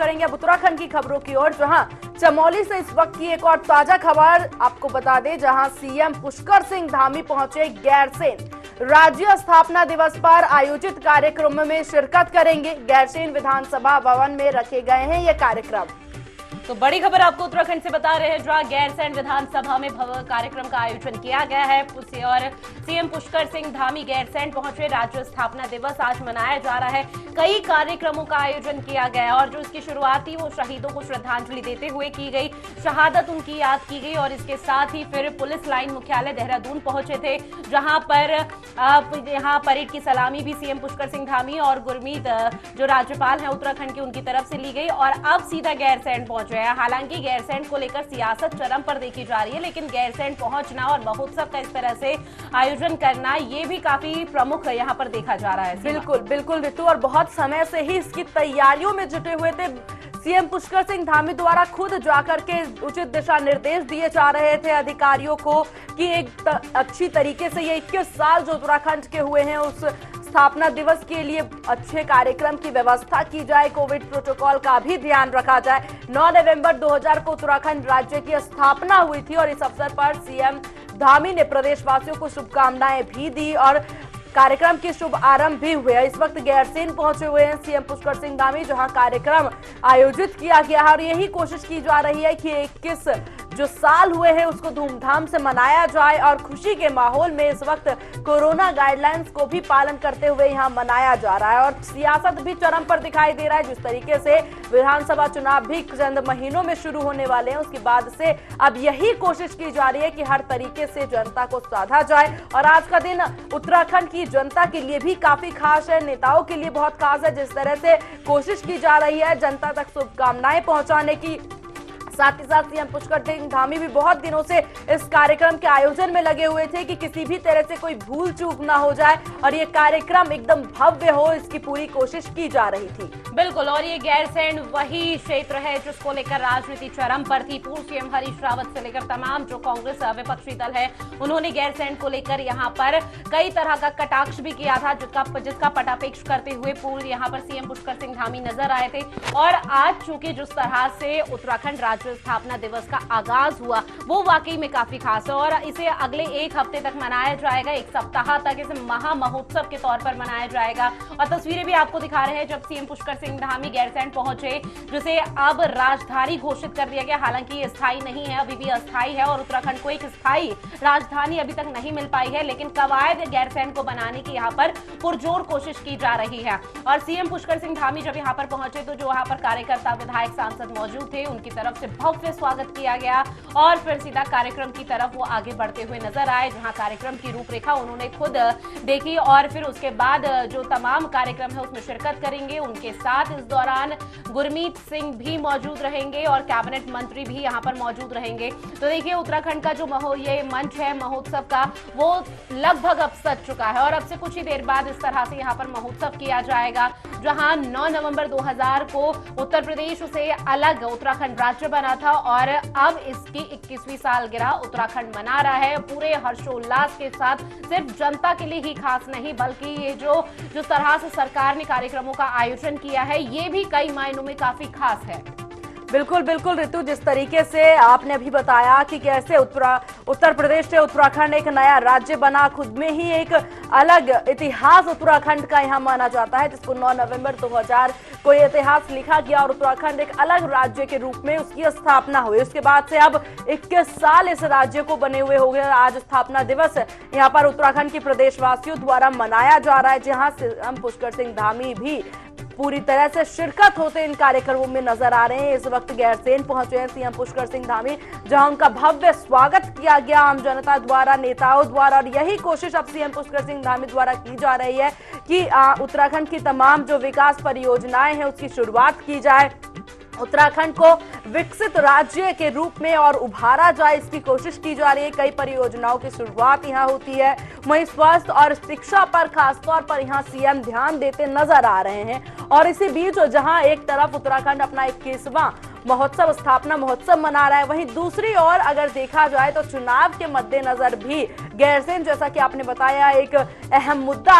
करेंगे अब उत्तराखंड की खबरों की ओर, जहां चमोली से इस वक्त की एक और ताजा खबर आपको बता दें, जहां सीएम पुष्कर सिंह धामी पहुंचे गैरसैंण। राज्य स्थापना दिवस पर आयोजित कार्यक्रम में शिरकत करेंगे। गैरसैंण विधानसभा भवन में रखे गए हैं ये कार्यक्रम। तो बड़ी खबर आपको उत्तराखंड से बता रहे हैं, जहां गैरसैंण विधानसभा में भव्य कार्यक्रम का आयोजन किया गया है और सीएम पुष्कर सिंह धामी गैरसैंण पहुंचे। राज्य स्थापना दिवस आज मनाया जा रहा है, कई कार्यक्रमों का आयोजन किया गया और जो इसकी शुरुआत थी वो शहीदों को श्रद्धांजलि देते हुए की गई, शहादत उनकी याद की गई और इसके साथ ही फिर पुलिस लाइन मुख्यालय देहरादून पहुंचे थे, जहां पर यहाँ परेड की सलामी भी सीएम पुष्कर सिंह धामी और गुरमीत जो राज्यपाल हैं उत्तराखंड की उनकी तरफ से ली गई और अब सीधा गैरसैंण पहुंचे। हालांकि गैरसैंण को लेकर सियासत चरम पर देखी जा रही है, लेकिन गैरसैंण पहुंचना और महोत्सव का इस तरह से आयोजन करना ये भी काफी प्रमुख यहाँ पर देखा जा रहा है। बिल्कुल बिल्कुल ऋतु, और बहुत समय से ही इसकी तैयारियों में जुटे हुए थे। सीएम पुष्कर सिंह धामी द्वारा खुद जाकर के उचित दिशा निर्देश दिए जा रहे थे अधिकारियों को कि एक अच्छी तरीके से ये 21 साल जो उत्तराखंड के हुए हैं उस स्थापना दिवस के लिए अच्छे कार्यक्रम की व्यवस्था की जाए, कोविड प्रोटोकॉल का भी ध्यान रखा जाए। 9 नवंबर 2000 को उत्तराखंड राज्य की स्थापना हुई थी और इस अवसर पर सीएम धामी ने प्रदेशवासियों को शुभकामनाएं भी दी और कार्यक्रम की शुभ आरंभ भी हुए। इस वक्त गैरसैंण पहुंचे हुए हैं सीएम पुष्कर सिंह धामी, जहां कार्यक्रम आयोजित किया गया है और यही कोशिश की जा रही है कि 21 जो साल हुए हैं उसको धूमधाम से मनाया जाए और खुशी के माहौल में इस वक्त कोरोना गाइडलाइंस को भी पालन करते हुए यहां मनाया जा रहा है। और सियासत भी चरम पर दिखाई दे रहा है, जिस तरीके से विधानसभा चुनाव भी चंद महीनों में शुरू होने वाले हैं, उसके बाद से अब यही कोशिश की जा रही है कि हर तरीके से जनता को साधा जाए। और आज का दिन उत्तराखंड की जनता के लिए भी काफी खास है, नेताओं के लिए बहुत खास है, जिस तरह से कोशिश की जा रही है जनता तक शुभकामनाएं पहुंचाने की। साथ ही साथ सीएम पुष्कर सिंह धामी भी बहुत दिनों से इस कार्यक्रम के आयोजन में लगे हुए थे कि किसी भी तरह से कोई भूल चूक ना हो जाए और ये कार्यक्रम एकदम भव्य हो, इसकी पूरी कोशिश की जा रही थी। बिल्कुल, और ये गैरसैंण वही क्षेत्र है जिसको लेकर राजनीति चरम पर थी। पूर्व सीएम हरीश रावत से लेकर तमाम जो कांग्रेस विपक्षी दल है उन्होंने गैरसैंण को लेकर यहाँ पर कई तरह का कटाक्ष भी किया था, जिसका पटापेक्ष करते हुए पूर्व यहाँ पर सीएम पुष्कर सिंह धामी नजर आए थे। और आज चूंकि जिस तरह से उत्तराखंड राज्य स्थापना दिवस का आगाज हुआ वो वाकई में काफी खास है और इसे अगले एक हफ्ते तक मनाया जाएगा, एक सप्ताह तक इसे महा महोत्सव के तौर पर मनाया जाएगा। और तस्वीरें भी आपको दिखा रहे हैं जब सीएम पुष्कर सिंह धामी गैरसैंण पहुंचे, जिसे अब राजधानी घोषित कर दिया गया। हालांकि ये स्थायी नहीं है, अभी भी अस्थायी है और उत्तराखंड को एक स्थायी राजधानी अभी तक नहीं मिल पाई है, लेकिन कवायद गैरसैंण को बनाने की यहाँ पर पुरजोर कोशिश की जा रही है। और सीएम पुष्कर सिंह धामी जब यहाँ पर पहुंचे तो जो यहाँ पर कार्यकर्ता विधायक सांसद मौजूद थे उनकी तरफ से भव्य स्वागत किया गया और फिर सीधा कार्यक्रम की तरफ वो आगे बढ़ते हुए नजर आए, जहां कार्यक्रम की रूपरेखा उन्होंने खुद देखी और फिर उसके बाद जो तमाम कार्यक्रम है उसमें शिरकत करेंगे। उनके साथ इस दौरान गुरमीत सिंह भी मौजूद रहेंगे और कैबिनेट मंत्री भी यहां पर मौजूद रहेंगे। तो देखिए उत्तराखंड का जो ये मंच है महोत्सव का वो लगभग अब सज चुका है और अब से कुछ ही देर बाद इस तरह से यहाँ पर महोत्सव किया जाएगा, जहां 9 नवंबर 2000 को उत्तर प्रदेश से अलग उत्तराखंड राज्य बना था और अब इसकी 21वीं सालगिरह उत्तराखंड मना रहा है पूरे हर्षोल्लास के साथ। सिर्फ जनता के लिए ही खास नहीं बल्कि ये जो तरह से सरकार ने कार्यक्रमों का आयोजन किया है ये भी कई मायनों में काफी खास है। बिल्कुल बिल्कुल ऋतु, जिस तरीके से आपने अभी बताया कि कैसे उत्तर प्रदेश से उत्तराखंड एक नया राज्य बना, खुद में ही एक अलग इतिहास उत्तराखंड का यहाँ माना जाता है, जिसको 9 नवंबर 2000 को ये इतिहास लिखा गया और उत्तराखंड एक अलग राज्य के रूप में उसकी स्थापना हुई। उसके बाद से अब 21 साल इस राज्य को बने हुए हो गए। आज स्थापना दिवस यहाँ पर उत्तराखंड के प्रदेशवासियों द्वारा मनाया जा रहा है, जहाँ सीएम पुष्कर सिंह धामी भी पूरी तरह से शिरकत होते इन कार्यक्रमों में नजर आ रहे हैं। इस वक्त गैरसैंण पहुंचे हैं सीएम पुष्कर सिंह धामी, जहां उनका भव्य स्वागत किया गया आम जनता द्वारा, नेताओं द्वारा और यही कोशिश अब सीएम पुष्कर सिंह धामी द्वारा की जा रही है कि उत्तराखंड की तमाम जो विकास परियोजनाएं हैं उसकी शुरुआत की जाए, उत्तराखंड को विकसित राज्य के रूप में और उभारा जाए, इसकी कोशिश की जा रही है। कई परियोजनाओं की शुरुआत यहाँ होती है, वहीं स्वास्थ्य और शिक्षा पर खासतौर पर यहाँ सीएम ध्यान देते नजर आ रहे हैं। और इसी बीच जहां एक तरफ उत्तराखंड अपना 21वां महोत्सव स्थापना महोत्सव मना रहा है, वहीं दूसरी ओर अगर देखा जाए तो चुनाव के मद्देनजर भी गैरसैंण जैसा कि आपने बताया एक अहम मुद्दा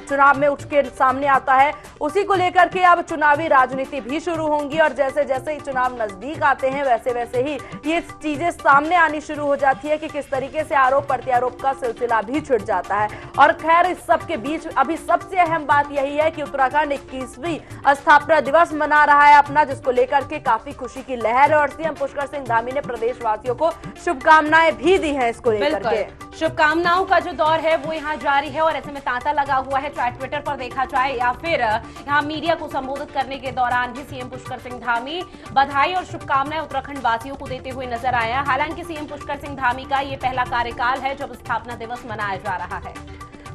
चुनाव में उठ के सामने आता है, उसी को लेकर के अब चुनावी राजनीति भी शुरू होंगी और जैसे जैसे ही चुनाव नजदीक आते हैं वैसे वैसे ही ये चीजें सामने आनी शुरू हो जाती है कि किस तरीके से आरोप प्रत्यारोप का सिलसिला भी छिड़ जाता है। और खैर इस सब के बीच अभी सबसे अहम बात यही है कि उत्तराखंड 21वीं स्थापना दिवस मना रहा है अपना, जिसको लेकर के काफी खुशी की लहर है और सीएम पुष्कर सिंह धामी ने प्रदेशवासियों को शुभकामनाएं भी दी हैं इसको लेकर के। शुभकामनाओं का जो दौर है वो यहाँ जारी है और ऐसे में तांता लगा हुआ है, चाहे ट्विटर पर देखा जाए या फिर यहाँ मीडिया को संबोधित करने के दौरान भी सीएम पुष्कर सिंह धामी बधाई और शुभकामनाएं उत्तराखंड वासियों को देते हुए नजर आए हैं। हालांकि सीएम पुष्कर सिंह धामी का ये पहला कार्यकाल है जब स्थापना दिवस मनाया जा रहा है।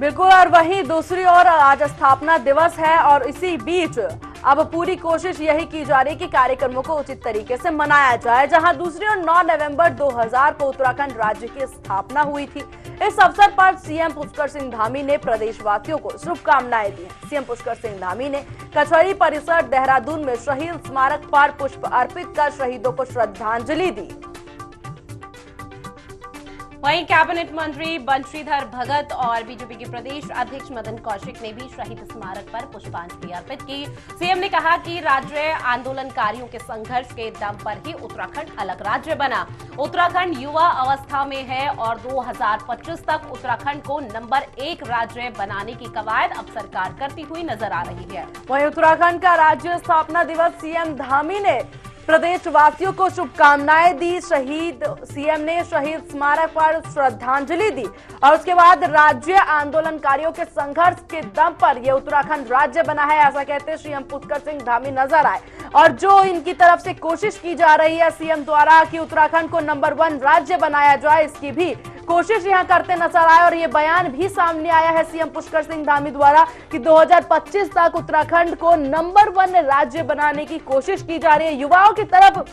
बिल्कुल, और वहीं दूसरी ओर आज स्थापना दिवस है और इसी बीच अब पूरी कोशिश यही की जा रही है कि कार्यक्रमों को उचित तरीके से मनाया जाए। जहां दूसरी ओर 9 नवंबर 2000 को उत्तराखंड राज्य की स्थापना हुई थी। इस अवसर पर सीएम पुष्कर सिंह धामी ने प्रदेशवासियों को शुभकामनाएं दी। सीएम पुष्कर सिंह धामी ने कचहरी परिसर देहरादून में शहीद स्मारक पर पुष्प अर्पित कर शहीदों को श्रद्धांजलि दी। वहीं कैबिनेट मंत्री बंशीधर भगत और बीजेपी के प्रदेश अध्यक्ष मदन कौशिक ने भी शहीद स्मारक पर पुष्पांजलि अर्पित की। सीएम ने कहा कि राज्य आंदोलनकारियों के संघर्ष के दम पर ही उत्तराखंड अलग राज्य बना। उत्तराखंड युवा अवस्था में है और 2025 तक उत्तराखंड को नंबर 1 राज्य बनाने की कवायद अब सरकार करती हुई नजर आ रही है। वहीं उत्तराखंड का राज्य स्थापना दिवस सीएम धामी ने प्रदेशवासियों को शुभकामनाएं दी। सीएम ने शहीद स्मारक पर श्रद्धांजलि दी और उसके बाद राज्य आंदोलनकारियों के संघर्ष के दम पर यह उत्तराखंड राज्य बना है, ऐसा कहते सीएम पुष्कर सिंह धामी नजर आए। और जो इनकी तरफ से कोशिश की जा रही है सीएम द्वारा कि उत्तराखंड को नंबर 1 राज्य बनाया जाए, इसकी भी कोशिश यहां करते नजर आए। और ये बयान भी सामने आया है सीएम पुष्कर सिंह धामी द्वारा कि 2025 तक उत्तराखंड को नंबर 1 राज्य बनाने की कोशिश की जा रही है। युवाओं की तरफ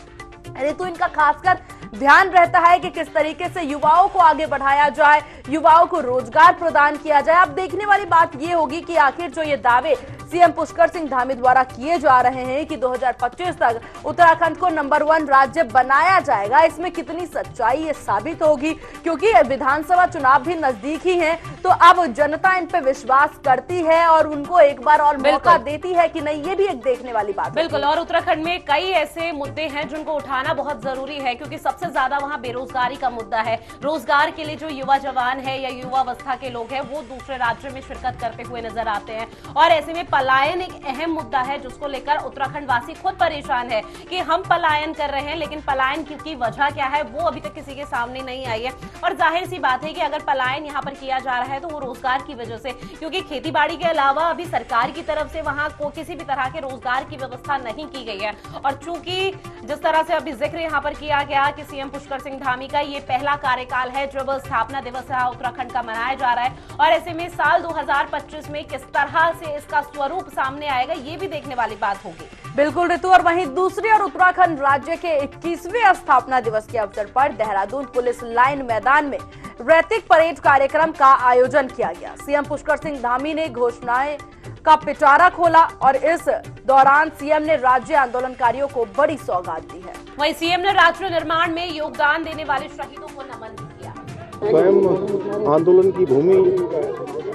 तो इनका खासकर ध्यान रहता है कि किस तरीके से युवाओं को आगे बढ़ाया जाए, युवाओं को रोजगार प्रदान किया जाए। अब देखने वाली बात यह होगी कि आखिर जो ये दावे सीएम पुष्कर सिंह धामी द्वारा किए जा रहे हैं कि 2025 तक उत्तराखंड को नंबर 1 राज्य बनाया जाएगा, इसमें कितनी सच्चाई ये साबित होगी, क्योंकि विधानसभा चुनाव भी नजदीक ही हैं। तो अब जनता इन पे विश्वास करती है और उनको एक बार और मौका देती है कि नहीं, ये भी एक देखने वाली बात है। बिल्कुल, और उत्तराखंड में कई ऐसे मुद्दे हैं जिनको उठाना बहुत जरूरी है, क्योंकि सबसे ज्यादा वहां बेरोजगारी का मुद्दा है। रोजगार के लिए जो युवा जवान है या युवा अवस्था के लोग हैं वो दूसरे राज्य में शिरकत करते हुए नजर आते हैं और ऐसे में पलायन एक अहम मुद्दा है जिसको लेकर उत्तराखंड वासी खुद परेशान है कि हम पलायन कर रहे हैं, लेकिन पलायन की वजह क्या है वो अभी तक किसी के सामने नहीं आई है। और जाहिर सी बात है कि अगर पलायन यहाँ पर किया जा रहा है तो वो रोजगार की वजह से, क्योंकि खेती बाड़ी के अलावा अभी सरकार की तरफ से वहां को किसी भी तरह के रोजगार की व्यवस्था नहीं की गई है। और चूंकि जिस तरह से अभी जिक्र यहाँ पर किया गया कि सीएम पुष्कर सिंह धामी का ये पहला कार्यकाल है जब स्थापना दिवस उत्तराखंड का मनाया जा रहा है और ऐसे में साल 2025 में किस तरह से इसका स्वरूप सामने आएगा ये भी देखने वाली बात होगी। बिल्कुल ऋतु, और वहीं दूसरी ओर उत्तराखंड राज्य के 21वें स्थापना दिवस के अवसर पर देहरादून पुलिस लाइन मैदान में रैतिक परेड कार्यक्रम का आयोजन किया गया। सीएम पुष्कर सिंह धामी ने घोषणाएं का पिटारा खोला और इस दौरान सीएम ने राज्य आंदोलनकारियों को बड़ी सौगात दी है। वहीं सीएम ने राष्ट्र निर्माण में योगदान देने वाले शहीदों को नमन भी किया। स्वयं आंदोलन की भूमि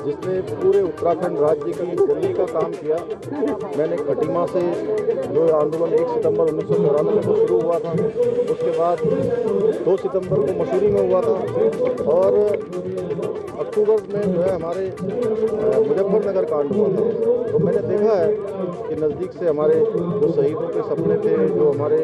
जिसने पूरे उत्तराखंड राज्य की गढ़ने का काम किया। मैंने खटीमा से जो आंदोलन 1 सितंबर 1994 में शुरू हुआ था, उसके बाद 2 सितंबर को मसूरी में हुआ था और अक्टूबर में जो है हमारे मुजफ्फरनगर कांड हुआ था। तो मैंने देखा है कि नज़दीक से हमारे जो शहीदों के सपने थे, जो हमारे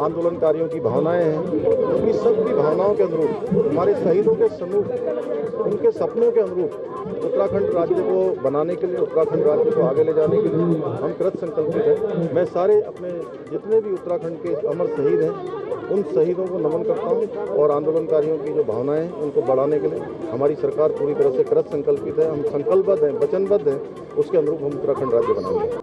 आंदोलनकारियों की भावनाएं हैं, उनकी सबकी भावनाओं के अनुरूप, हमारे शहीदों के समूह उनके सपनों के अनुरूप उत्तराखंड राज्य को बनाने के लिए, उत्तराखंड राज्य को आगे ले जाने के लिए हम कृत संकल्पित हैं। मैं सारे अपने जितने भी उत्तराखंड के अमर शहीद हैं उन शहीदों को नमन करता हूं और आंदोलनकारियों की जो भावनाएं हैं उनको बढ़ाने के लिए हमारी सरकार पूरी तरह से कृत संकल्पित है। हम संकल्पबद्ध हैं, वचनबद्ध हैं, उसके अनुरूप हम उत्तराखंड राज्य बनाएंगे।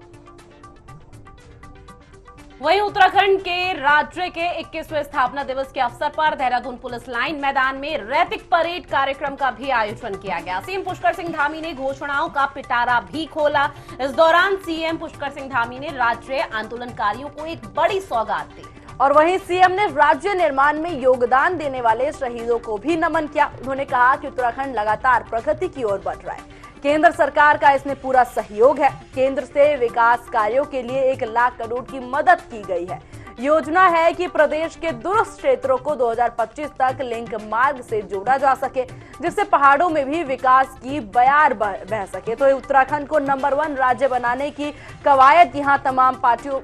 वहीं उत्तराखंड के राज्य के 21वें स्थापना दिवस के अवसर पर देहरादून पुलिस लाइन मैदान में रैतिक परेड कार्यक्रम का भी आयोजन किया गया। सीएम पुष्कर सिंह धामी ने घोषणाओं का पिटारा भी खोला। इस दौरान सीएम पुष्कर सिंह धामी ने राज्य आंदोलनकारियों को एक बड़ी सौगात दी। और वहीं सीएम ने राज्य निर्माण में योगदान देने वाले शहीदों को भी नमन किया। उन्होंने कहा कि उत्तराखंड लगातार प्रगति की ओर बढ़ रहा है, केंद्र सरकार का इसमें पूरा सहयोग है। केंद्र से विकास कार्यों के लिए 1 लाख करोड़ की मदद की गई है। योजना है कि प्रदेश के दूरस्थ क्षेत्रों को 2025 तक लिंक मार्ग से जोड़ा जा सके, जिससे पहाड़ों में भी विकास की बयार बह सके। तो उत्तराखंड को नंबर 1 राज्य बनाने की कवायद यहां तमाम पार्टियों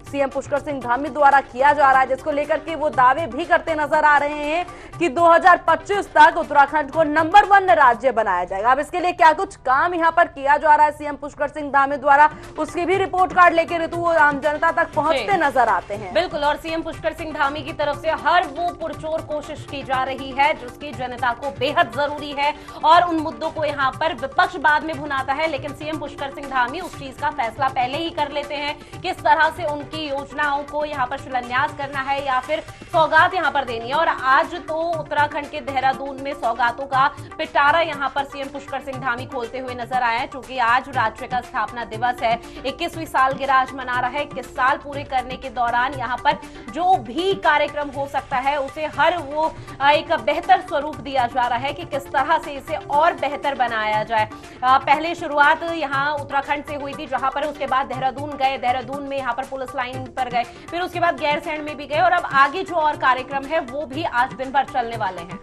सीएम पुष्कर सिंह धामी द्वारा किया जा रहा है, जिसको लेकर के वो दावे भी करते नजर आ रहे हैं कि 2025 तक उत्तराखंड को नंबर 1 राज्य बनाया जाएगा। अब इसके लिए क्या कुछ काम यहां पर किया जा रहा है सीएम पुष्कर सिंह धामी द्वारा, उसकी भी रिपोर्ट कार्ड लेकर ऋतु आम जनता तक पहुंचते नजर आते हैं। बिल्कुल, और सीएम पुष्कर सिंह धामी की तरफ से हर वो पुरजोर कोशिश की जा रही है जिसकी जनता को बेहद जरूरी है, और उन मुद्दों को यहाँ पर विपक्ष बाद में भुनाता है, लेकिन सीएम पुष्कर सिंह धामी उस चीज का फैसला पहले ही कर लेते हैं किस तरह से उनकी योजनाओं को यहाँ पर शिलान्यास करना है या फिर सौगात यहाँ पर देनी है। और आज तो उत्तराखंड के देहरादून में सौगातों का पिटारा यहाँ पर सीएम पुष्कर सिंह धामी खोलते हुए नजर आए हैं, क्योंकि आज राज्य का स्थापना दिवस है, 21वीं सालगिरह आज मना रहा है। 21 साल पूरे करने के दौरान यहाँ पर जो भी कार्यक्रम हो सकता है उसे हर वो एक बेहतर स्वरूप दिया जा रहा है कि किस तरह से इसे और बेहतर बनाया जाए। पहले शुरुआत यहाँ उत्तराखंड से हुई थी, जहां पर उसके बाद देहरादून गए, देहरादून में यहाँ पर पुलिस लाइन पर गए, फिर उसके बाद गैरसैंण में भी गए, और अब आगे जो और कार्यक्रम है वो भी आज दिन भर चलने वाले हैं।